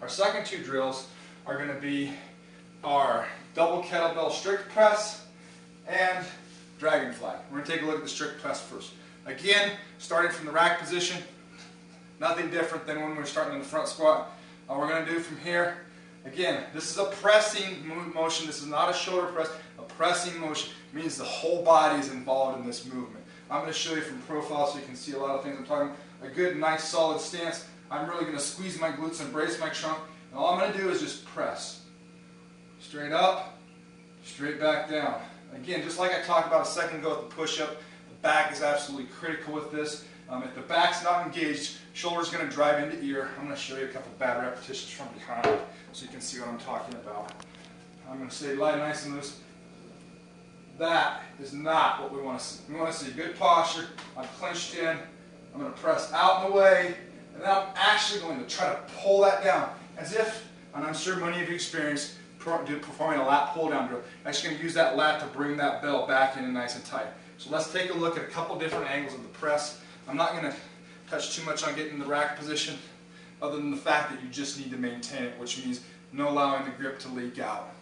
Our second two drills are going to be our double kettlebell strict press and dragon flag. We're going to take a look at the strict press first. Again, starting from the rack position, nothing different than when we're starting in the front squat. All we're going to do from here, again, this is a pressing motion. This is not a shoulder press. A pressing motion means the whole body is involved in this movement. I'm going to show you from profile so you can see a lot of things I'm talking about. A good, nice, solid stance. I'm really going to squeeze my glutes and brace my trunk. And all I'm going to do is just press. Straight up, straight back down. Again, just like I talked about a second ago with the push-up, the back is absolutely critical with this. If the back's not engaged, shoulder's going to drive into ear. I'm going to show you a couple bad repetitions from behind so you can see what I'm talking about. I'm going to say lie nice and loose. That is not what we want to see. We want to see good posture. I'm clenched in. I'm going to press out and away, and then I'm actually going to try to pull that down as if, and I'm sure many of you experienced performing a lat pull down drill. I'm actually going to use that lat to bring that bell back in and nice and tight. So let's take a look at a couple different angles of the press. I'm not going to touch too much on getting in the rack position other than the fact that you just need to maintain it, which means no allowing the grip to leak out.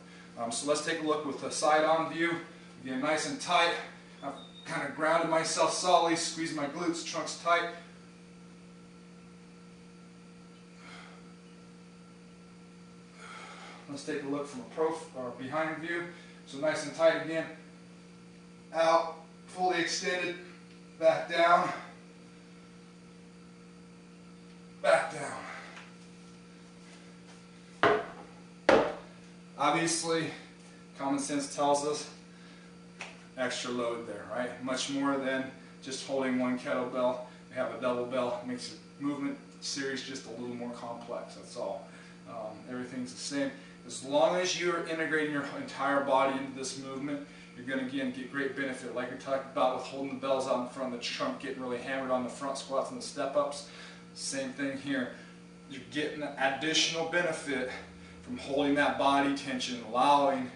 So let's take a look with the side-on view. Again, nice and tight. I've kind of grounded myself solidly, squeeze my glutes, trunks tight. Let's take a look from a behind view. So nice and tight again. Out, fully extended, back down, back down. Obviously, common sense tells us extra load there, right? Much more than just holding one kettlebell. We have a double bell. It makes the movement series just a little more complex, that's all. Everything's the same. As long as you're integrating your entire body into this movement, you're going to, again, get great benefit. Like we talked about with holding the bells out in front of the trunk, getting really hammered on the front squats and the step-ups. Same thing here. You're getting additional benefit from holding that body tension, allowing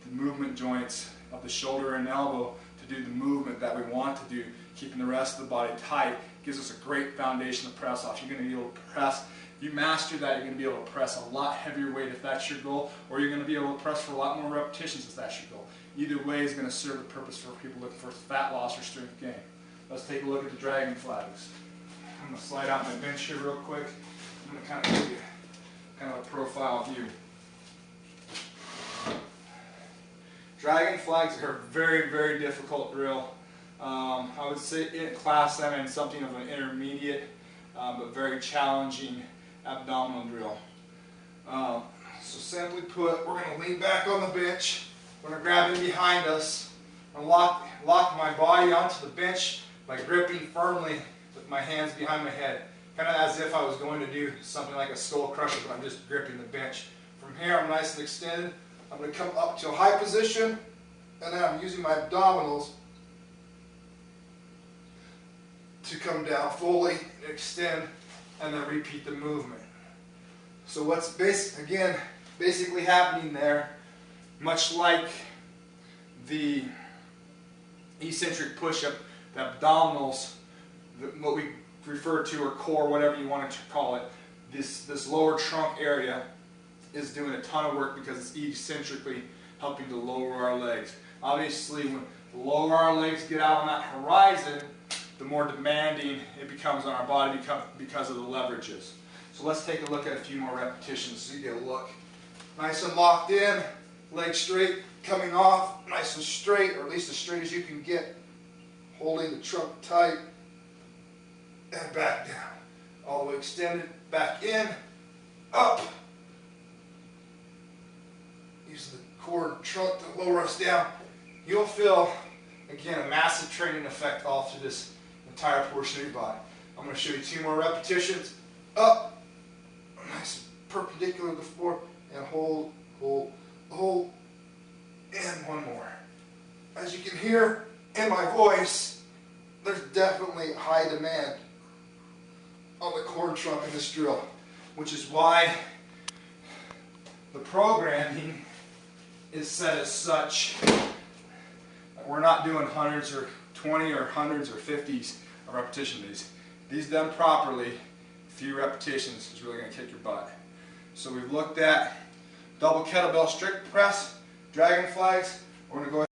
the movement joints of the shoulder and elbow to do the movement that we want to do, keeping the rest of the body tight. Gives us a great foundation to press off. You're going to be able to press. If you master that, you're going to be able to press a lot heavier weight if that's your goal, or you're going to be able to press for a lot more repetitions if that's your goal. Either way is going to serve the purpose for people looking for fat loss or strength gain. Let's take a look at the dragon flags. I'm going to slide out my bench here real quick. I'm going to kind of give you kind of a profile view. Dragon flags are a very, very difficult drill. I would say class them in something of an intermediate, but very challenging abdominal drill. So simply put, we're going to lean back on the bench. We're going to grab in behind us and lock my body onto the bench by gripping firmly with my hands behind my head. Kind of as if I was going to do something like a skull crusher, but I'm just gripping the bench. From here, I'm nice and extended. I'm going to come up to a high position, and then I'm using my abdominals to come down fully, extend, and then repeat the movement. So what's basically happening there, much like the eccentric push-up, the abdominals, what we refer to, or core, whatever you want to call it, this lower trunk area is doing a ton of work because it's eccentrically helping to lower our legs. Obviously, when the lower our legs get out on that horizon, the more demanding it becomes on our body because of the leverages. So let's take a look at a few more repetitions so you get a look. Nice and locked in, legs straight, coming off, nice and straight, or at least as straight as you can get. Holding the trunk tight, and back down. All the way extended, back in, up. Use the core and trunk to lower us down. You'll feel, again, a massive training effect all through this entire portion of your body. I'm going to show you 2 more repetitions. Up, nice and perpendicular to the floor, and hold, hold, hold, and 1 more. As you can hear in my voice, there's definitely high demand on the core and trunk in this drill, which is why the programming is set as such. We're not doing hundreds or 20 or hundreds or 50s of repetition. These done properly, a few repetitions is really going to kick your butt. So we've looked at double kettlebell strict press, dragon flags. We're going to go